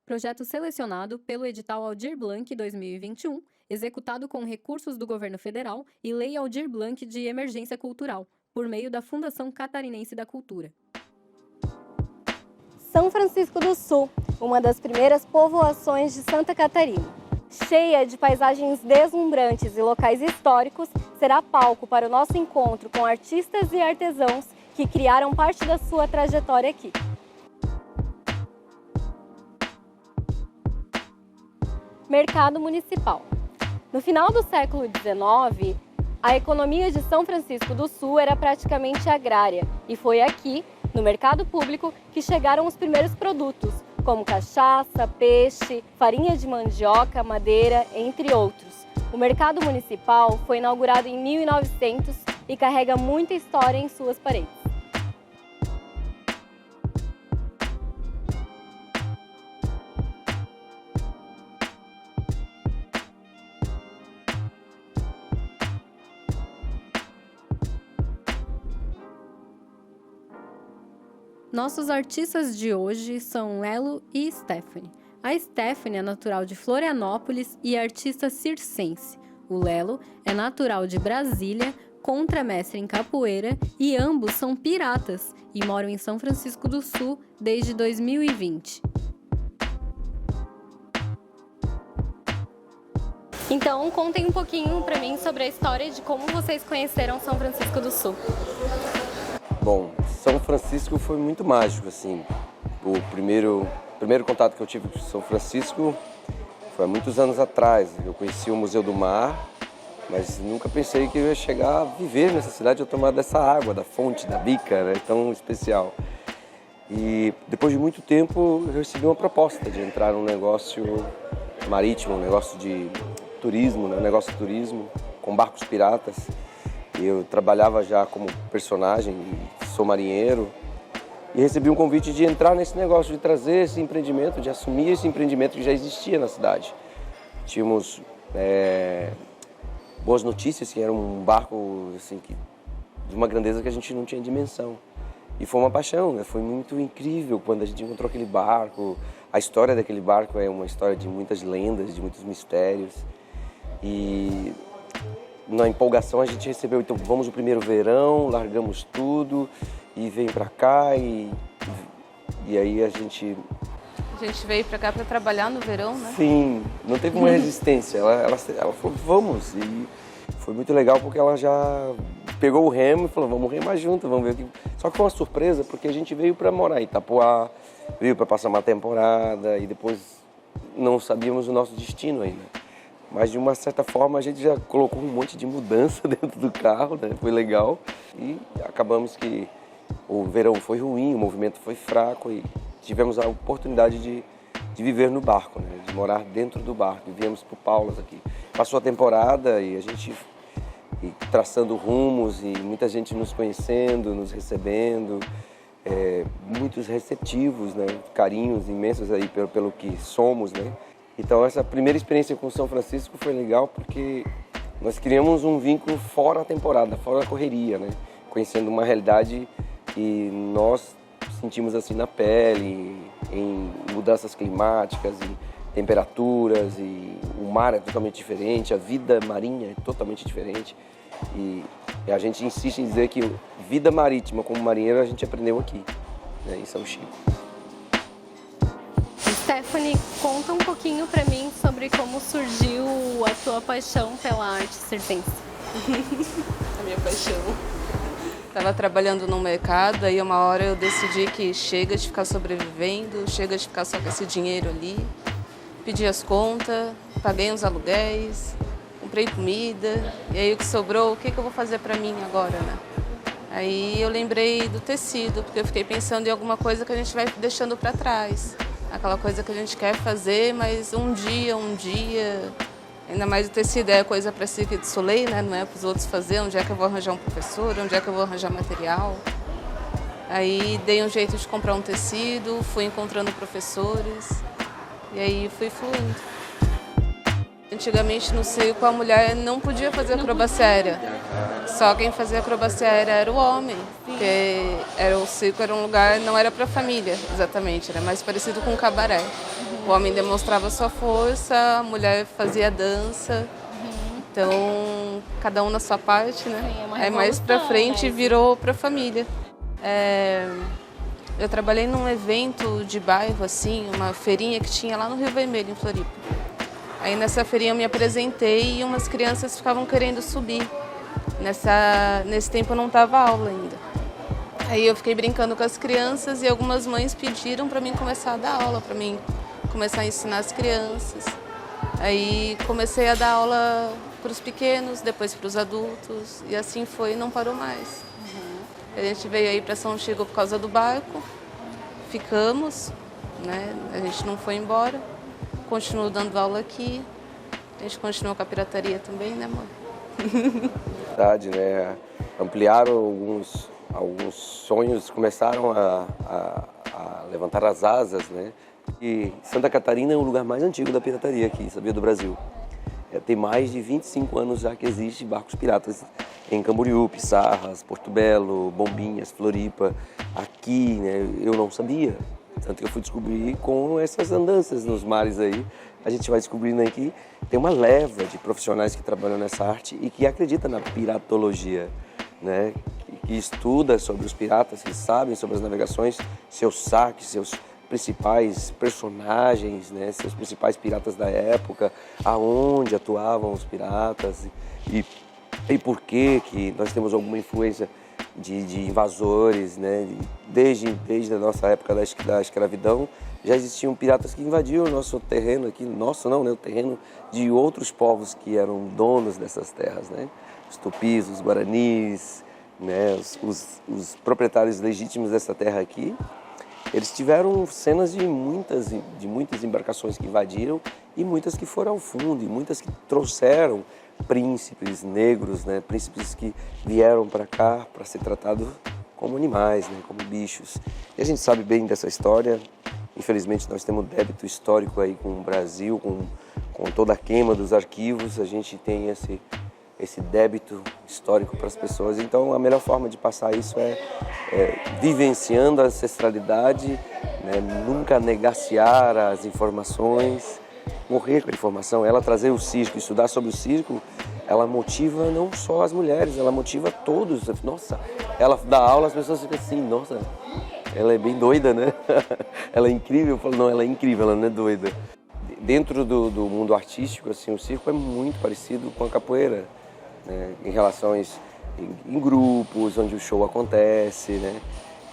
Projeto selecionado pelo edital Aldir Blanc 2021, executado com recursos do Governo Federal e Lei Aldir Blanc de Emergência Cultural, por meio da Fundação Catarinense da Cultura. São Francisco do Sul, uma das primeiras povoações de Santa Catarina. Cheia de paisagens deslumbrantes e locais históricos, será palco para o nosso encontro com artistas e artesãos que criaram parte da sua trajetória aqui. Mercado Municipal. No final do século XIX, a economia de São Francisco do Sul era praticamente agrária e foi aqui, no mercado público, que chegaram os primeiros produtos, como cachaça, peixe, farinha de mandioca, madeira, entre outros. O Mercado Municipal foi inaugurado em 1900 e carrega muita história em suas paredes. Nossos artistas de hoje são Lelo e Stephanie. A Stephanie é natural de Florianópolis e artista circense. O Lelo é natural de Brasília, contramestre em capoeira e ambos são piratas e moram em São Francisco do Sul desde 2020. Então, contem um pouquinho para mim sobre a história de como vocês conheceram São Francisco do Sul. Bom, São Francisco foi muito mágico, assim. O primeiro contato que eu tive com São Francisco foi há muitos anos atrás. Eu conheci o Museu do Mar, mas nunca pensei que eu ia chegar a viver nessa cidade ou tomar dessa água, da fonte, da bica, né, tão especial. E depois de muito tempo eu recebi uma proposta de entrar num negócio marítimo, um negócio de turismo, né, um negócio de turismo com barcos piratas. Eu trabalhava já como personagem, sou marinheiro, e recebi um convite de entrar nesse negócio, de trazer esse empreendimento, de assumir esse empreendimento que já existia na cidade. Tínhamos boas notícias, que era um barco assim, de uma grandeza que a gente não tinha dimensão. E foi uma paixão, né? Foi muito incrível quando a gente encontrou aquele barco. A história daquele barco é uma história de muitas lendas, de muitos mistérios. E na empolgação a gente recebeu, então vamos no primeiro verão, largamos tudo e vem pra cá e aí a gente... A gente veio pra cá pra trabalhar no verão, né? Sim, não teve uma resistência, ela falou vamos, e foi muito legal porque ela já pegou o remo e falou vamos remar junto, vamos ver o que... Só que foi uma surpresa porque a gente veio pra morar em Itapoá, veio pra passar uma temporada e depois não sabíamos o nosso destino ainda. Mas, de uma certa forma, a gente já colocou um monte de mudança dentro do carro, né? Foi legal. E acabamos que o verão foi ruim, o movimento foi fraco e tivemos a oportunidade de viver no barco, né? De morar dentro do barco. E viemos para o Paulas aqui. Passou a temporada e a gente traçando rumos e muita gente nos conhecendo, nos recebendo. Muitos receptivos, né? Carinhos imensos aí pelo que somos, né? Então essa primeira experiência com São Francisco foi legal porque nós criamos um vínculo fora a temporada, fora a correria, né? Conhecendo uma realidade que nós sentimos assim na pele, em mudanças climáticas, em temperaturas, e o mar é totalmente diferente, a vida marinha é totalmente diferente. E a gente insiste em dizer que vida marítima como marinheiro a gente aprendeu aqui, né, em São Chico. Stephanie, conta um pouquinho pra mim sobre como surgiu a tua paixão pela arte circense. A minha paixão. Estava trabalhando no mercado, aí uma hora eu decidi que chega de ficar sobrevivendo, chega de ficar só com esse dinheiro ali. Pedi as contas, paguei uns aluguéis, comprei comida, e aí o que sobrou, o que eu vou fazer pra mim agora, né? Aí eu lembrei do tecido, porque eu fiquei pensando em alguma coisa que a gente vai deixando pra trás. Aquela coisa que a gente quer fazer, mas um dia, ainda mais o tecido é coisa para Cirque du Soleil, né? Não é para os outros fazer, onde é que eu vou arranjar um professor, onde é que eu vou arranjar material. Aí dei um jeito de comprar um tecido, fui encontrando professores e aí fui fluindo. Antigamente no circo a mulher não podia fazer acrobacia aérea, só quem fazia acrobacia aérea era o homem, porque o circo era um lugar, não era para família exatamente, era mais parecido com um cabaré. O homem demonstrava sua força, a mulher fazia dança. Então, cada um na sua parte, né? Sim, é uma Aí mais pra revolução, frente né? virou pra família. Eu trabalhei num evento de bairro, assim, uma feirinha que tinha lá no Rio Vermelho, em Floripa. Aí nessa feirinha eu me apresentei e umas crianças ficavam querendo subir. Nesse tempo eu não tava aula ainda. Aí eu fiquei brincando com as crianças e algumas mães pediram para mim começar a dar aula, para mim começar a ensinar as crianças. Aí comecei a dar aula para os pequenos, depois para os adultos e assim foi e não parou mais. A gente veio aí para São Chico por causa do barco, ficamos, né? A gente não foi embora, continuo dando aula aqui, a gente continua com a pirataria também, né, amor? Verdade, né? Ampliaram alguns sonhos, começaram a levantar as asas, né? E Santa Catarina é o lugar mais antigo da pirataria aqui, sabia, do Brasil. Tem mais de 25 anos já que existe barcos piratas em Camboriú, Pissarras, Porto Belo, Bombinhas, Floripa. Aqui, né, eu não sabia. Tanto que eu fui descobrir com essas andanças nos mares aí. A gente vai descobrindo aí que tem uma leva de profissionais que trabalham nessa arte e que acredita na piratologia, né? Que estuda sobre os piratas, que sabem sobre as navegações, seus saques, seus principais personagens, né? Seus principais piratas da época, aonde atuavam os piratas e por que nós temos alguma influência de invasores, né? Desde a nossa época da escravidão, já existiam piratas que invadiam o nosso terreno aqui, nosso não, né? O terreno de outros povos que eram donos dessas terras, né? Os tupis, os guaranis, né? Os proprietários legítimos dessa terra aqui, eles tiveram cenas de muitas embarcações que invadiram e muitas que foram ao fundo e muitas que trouxeram príncipes negros, né? Príncipes que vieram para cá para ser tratados como animais, né? Como bichos. E a gente sabe bem dessa história. Infelizmente nós temos débito histórico aí com o Brasil, com toda a queima dos arquivos. A gente tem esse débito histórico para as pessoas. Então a melhor forma de passar isso é vivenciando a ancestralidade, né? Nunca negaciar as informações, morrer com a informação. Ela trazer o circo, estudar sobre o circo, ela motiva não só as mulheres, ela motiva todos. Nossa, ela dá aula, as pessoas ficam assim, nossa, ela é bem doida, né? Ela é incrível. Eu falo, não, ela é incrível, ela não é doida. Dentro do mundo artístico, assim, o circo é muito parecido com a capoeira, né? Em relações em grupos, onde o show acontece, né?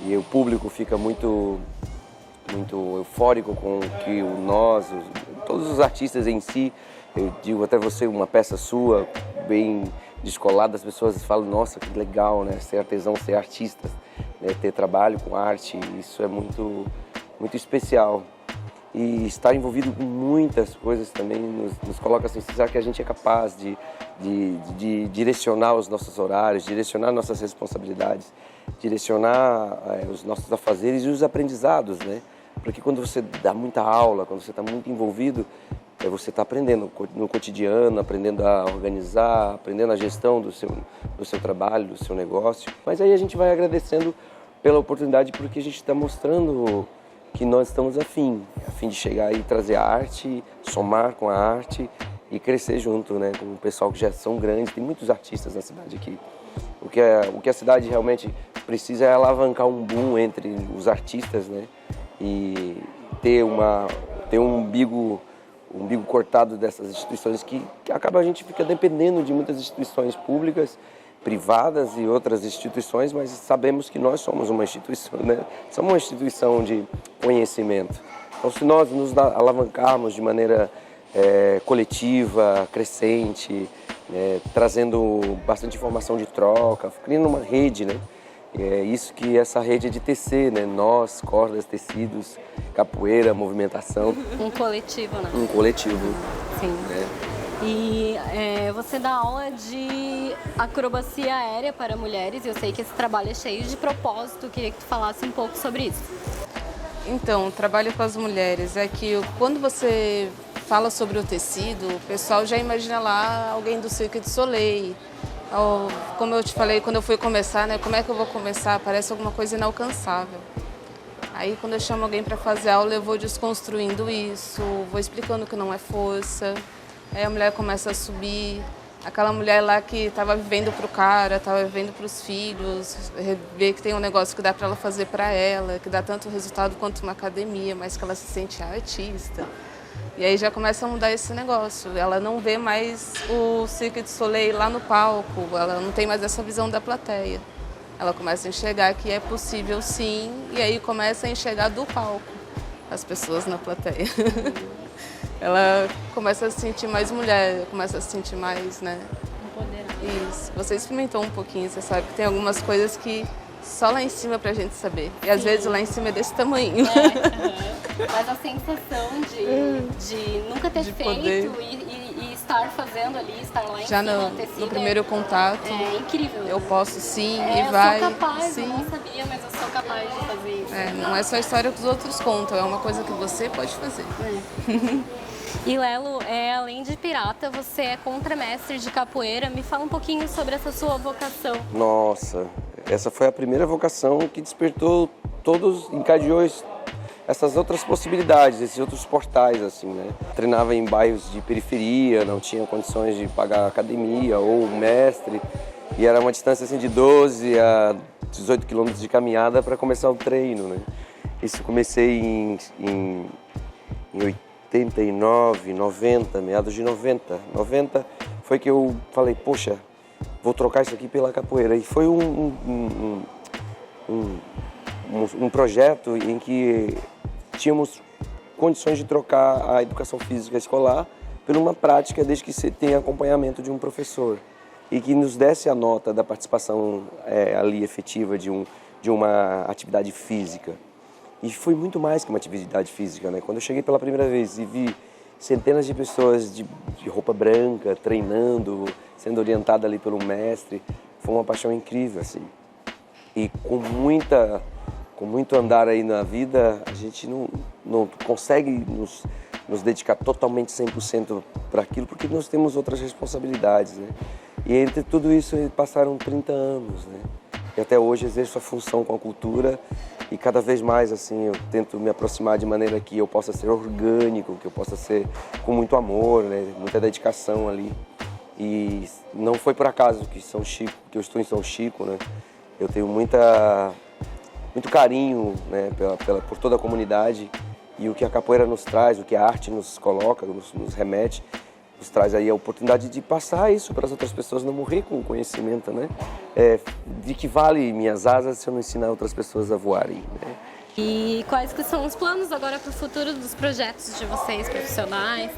E o público fica muito eufórico com que todos os artistas em si, eu digo até você, uma peça sua, bem descolada, as pessoas falam, nossa, que legal, né? Ser artesão, ser artista, né? Ter trabalho com arte, isso é muito especial. E estar envolvido com muitas coisas também nos coloca a sensação que a gente é capaz de direcionar os nossos horários, direcionar nossas responsabilidades, direcionar os nossos afazeres e os aprendizados, né? Porque quando você dá muita aula, quando você está muito envolvido, você está aprendendo no cotidiano, aprendendo a organizar, aprendendo a gestão do seu trabalho, do seu negócio. Mas aí a gente vai agradecendo pela oportunidade, porque a gente está mostrando que nós estamos a fim de chegar e trazer a arte, somar com a arte e crescer junto, né, com o pessoal que já são grandes. Tem muitos artistas na cidade aqui. O que a cidade realmente precisa é alavancar um boom entre os artistas, né, e ter um umbigo cortado dessas instituições que acaba a gente fica dependendo de muitas instituições públicas, privadas e outras instituições, mas sabemos que nós somos uma instituição, né? Somos uma instituição de conhecimento. Então, se nós nos alavancarmos de maneira coletiva, crescente, né? Trazendo bastante informação de troca, criando uma rede, né? É isso que essa rede é de tecer, né? Nós, cordas, tecidos, capoeira, movimentação. Um coletivo, né? Um coletivo. Sim. Né? E você dá aula de acrobacia aérea para mulheres. Eu sei que esse trabalho é cheio de propósito. Queria que tu falasse um pouco sobre isso. Então, o trabalho com as mulheres é que quando você fala sobre o tecido, o pessoal já imagina lá alguém do Cirque du Soleil. Como eu te falei, quando eu fui começar, né? Como é que eu vou começar? Parece alguma coisa inalcançável. Aí quando eu chamo alguém para fazer aula, eu vou desconstruindo isso, vou explicando que não é força. Aí a mulher começa a subir. Aquela mulher lá que estava vivendo para o cara, estava vivendo para os filhos, vê que tem um negócio que dá para ela fazer para ela, que dá tanto resultado quanto uma academia, mas que ela se sente artista. E aí já começa a mudar esse negócio. Ela não vê mais o Cirque du Soleil lá no palco, ela não tem mais essa visão da plateia. Ela começa a enxergar que é possível sim, e aí começa a enxergar do palco as pessoas na plateia. Ela começa a se sentir mais mulher, começa a se sentir mais, né? Empoderada. Isso. Você experimentou um pouquinho, você sabe que tem algumas coisas que só lá em cima pra gente saber. E às vezes lá em cima é desse tamanho. Mas a sensação de nunca ter De feito poder. e estar fazendo ali, estar lá em Já cima, no tecido, primeiro contato, é incrível. eu posso sim É, e vai. eu sou capaz, sim. eu não sabia, mas eu sou capaz de fazer isso. É, não é só a história que os outros contam, é uma coisa que você pode fazer. E Lelo, além de pirata, você é contramestre de capoeira. Me fala um pouquinho sobre essa sua vocação. Nossa, essa foi a primeira vocação que despertou encadeou essas outras possibilidades, esses outros portais, assim, né? Treinava em bairros de periferia, não tinha condições de pagar academia ou um mestre, e era uma distância assim de 12 a 18 quilômetros de caminhada para começar o treino, né? Isso comecei em 89, 90, meados de 90. 90 foi que eu falei, poxa, vou trocar isso aqui pela capoeira. E foi um projeto em que tínhamos condições de trocar a educação física escolar por uma prática desde que se tenha acompanhamento de um professor e que nos desse a nota da participação ali efetiva de uma atividade física. E foi muito mais que uma atividade física, né? Quando eu cheguei pela primeira vez e vi centenas de pessoas de roupa branca treinando, sendo orientada ali pelo mestre, foi uma paixão incrível, assim. E com muito andar aí na vida, a gente não consegue nos dedicar totalmente 100% para aquilo, porque nós temos outras responsabilidades, né? E entre tudo isso passaram 30 anos, né? E até hoje exerço a função com a cultura e cada vez mais assim eu tento me aproximar de maneira que eu possa ser orgânico, que eu possa ser com muito amor, né? Muita dedicação ali. E não foi por acaso que eu estou em São Chico, né? Eu tenho muito carinho, né, por toda a comunidade, e o que a capoeira nos traz, o que a arte nos coloca, nos remete, nos traz aí a oportunidade de passar isso para as outras pessoas, não morrer com o conhecimento, né? De que vale minhas asas se eu não ensinar outras pessoas a voarem, né? E quais que são os planos agora para o futuro dos projetos de vocês, profissionais?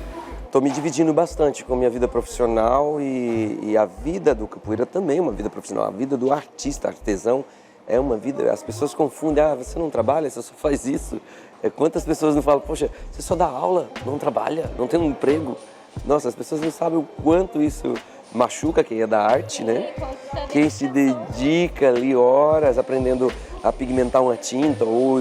Estou me dividindo bastante com a minha vida profissional e a vida do capoeira também é uma vida profissional. A vida do artista, artesão, é uma vida... As pessoas confundem, você não trabalha, você só faz isso. Quantas pessoas não falam, poxa, você só dá aula, não trabalha, não tem um emprego. Nossa, as pessoas não sabem o quanto isso machuca quem é da arte, né? Quem se dedica ali horas aprendendo a pigmentar uma tinta ou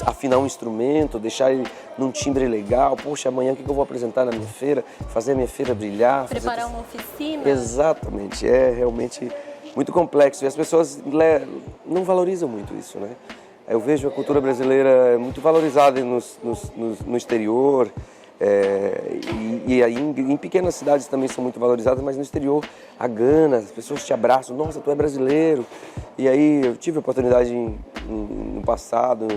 afinar um instrumento, deixar ele num timbre legal. Poxa, amanhã o que eu vou apresentar na minha feira? Fazer a minha feira brilhar. Preparar uma oficina. Exatamente, é realmente muito complexo e as pessoas não valorizam muito isso, né? Eu vejo a cultura brasileira muito valorizada no exterior, e aí em pequenas cidades também são muito valorizadas, mas no exterior a gana, as pessoas te abraçam, nossa, tu é brasileiro. E aí eu tive a oportunidade no passado,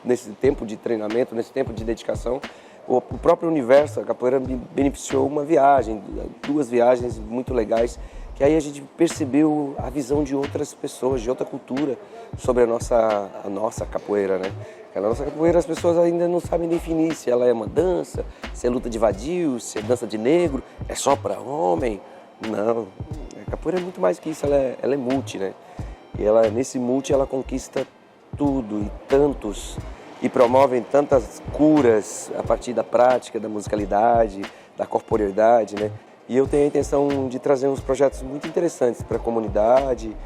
nesse tempo de treinamento, nesse tempo de dedicação, o próprio universo, a capoeira me beneficiou uma viagem, 2 viagens muito legais, que aí a gente percebeu a visão de outras pessoas, de outra cultura, sobre a nossa capoeira, né? A nossa capoeira as pessoas ainda não sabem definir se ela é uma dança, se é luta de vadio, se é dança de negro, é só para homem. Não, a capoeira é muito mais que isso, ela é multi, né? E nesse multi ela conquista tudo e tantos, e promovem tantas curas a partir da prática, da musicalidade, da corporeidade, né? E eu tenho a intenção de trazer uns projetos muito interessantes para a comunidade,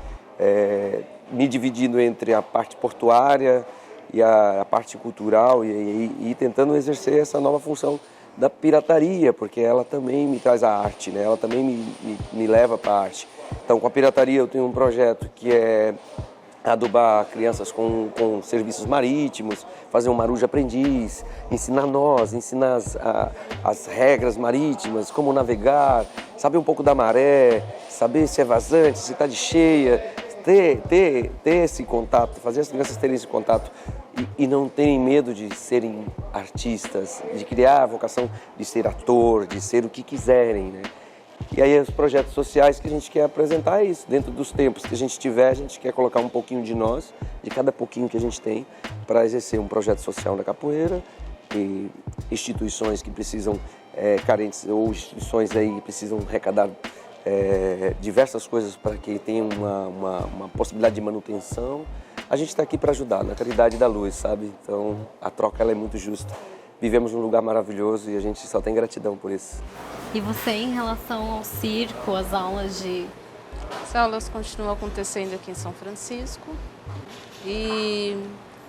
me dividindo entre a parte portuária e a parte cultural e tentando exercer essa nova função da pirataria, porque ela também me traz a arte, né? Ela também me leva para a arte. Então, com a pirataria eu tenho um projeto que é adubar crianças com serviços marítimos, fazer um marujo aprendiz, ensinar as regras marítimas, como navegar, saber um pouco da maré, saber se é vazante, se está de cheia, ter esse contato, fazer as crianças terem esse contato e não terem medo de serem artistas, de criar a vocação de ser ator, de ser o que quiserem, né? E aí os projetos sociais que a gente quer apresentar é isso, dentro dos tempos que a gente tiver, a gente quer colocar um pouquinho de nós, de cada pouquinho que a gente tem, para exercer um projeto social na capoeira, e instituições que precisam, carentes, ou instituições aí que precisam arrecadar diversas coisas para que tenha uma possibilidade de manutenção. A gente está aqui para ajudar, na caridade da luz, sabe? Então a troca ela é muito justa. Vivemos num lugar maravilhoso e a gente só tem gratidão por isso. E você, em relação ao circo, as aulas de... As aulas continuam acontecendo aqui em São Francisco e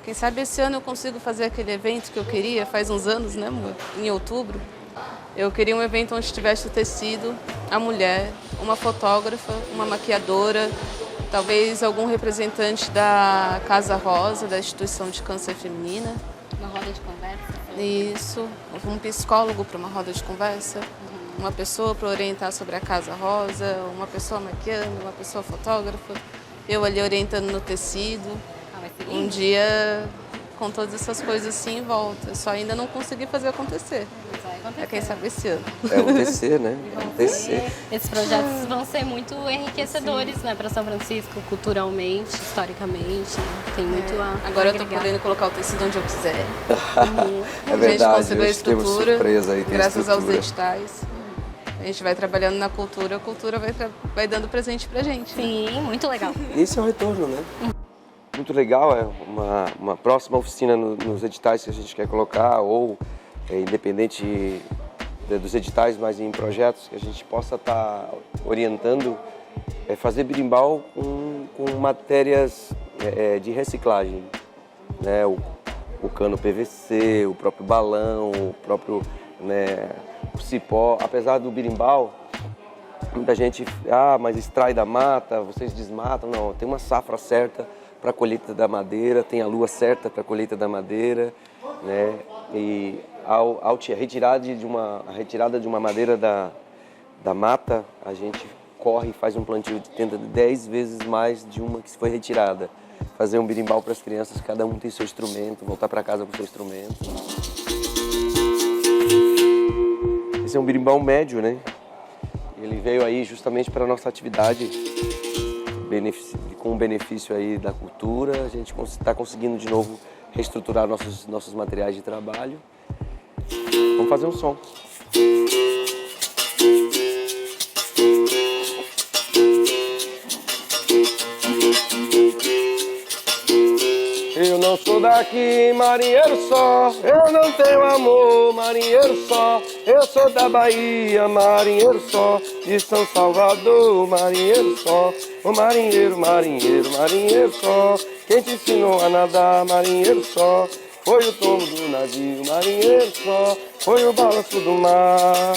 quem sabe esse ano eu consigo fazer aquele evento que eu queria, faz uns anos, né, amor? Em outubro. Eu queria um evento onde tivesse o tecido, a mulher, uma fotógrafa, uma maquiadora, talvez algum representante da Casa Rosa, da Instituição de Câncer Feminina. Uma roda de conversa? Isso, um psicólogo para uma roda de conversa, uma pessoa para orientar sobre a Casa Rosa, uma pessoa maquiando, uma pessoa fotógrafa, eu ali orientando no tecido. Um dia com todas essas coisas assim em volta, só ainda não consegui fazer acontecer. Quem sabe esse ano. É um TC, né? É um TC. Esses projetos vão ser muito enriquecedores, né, para São Francisco, culturalmente, historicamente. Tem muito a Agora eu tô agregar. podendo colocar o tecido onde eu quiser. É A gente verdade, conseguiu a hoje temos estrutura, surpresa aí, tem graças aos estrutura. editais. A gente vai trabalhando na cultura, a cultura vai dando presente pra gente. Né? Sim, muito legal. Esse é o retorno, né? Muito legal, é uma próxima oficina nos editais que a gente quer colocar, ou independente dos editais, mas em projetos que a gente possa estar orientando, fazer berimbau com matérias de reciclagem, né? O cano PVC, o próprio balão, o próprio o cipó. Apesar do berimbau, muita gente, mas extrai da mata, vocês desmatam. Não, tem uma safra certa para a colheita da madeira, tem a lua certa para a colheita da madeira, né? E a retirada de uma madeira da mata, a gente corre e faz um plantio de tenda 10 vezes mais de uma que foi retirada. Fazer um berimbau para as crianças, cada um tem seu instrumento, voltar para casa com seu instrumento. Esse é um berimbau médio, né? Ele veio aí justamente para a nossa atividade, com o benefício aí da cultura. A gente está conseguindo de novo reestruturar nossos materiais de trabalho. Vamos fazer um som. Eu não sou daqui, marinheiro só. Eu não tenho amor, marinheiro só. Eu sou da Bahia, marinheiro só. De São Salvador, marinheiro só. Ô marinheiro, marinheiro, marinheiro só. Quem te ensinou a nadar, marinheiro só. Foi o tombo do navio, marinheiro só. Foi o balanço do mar.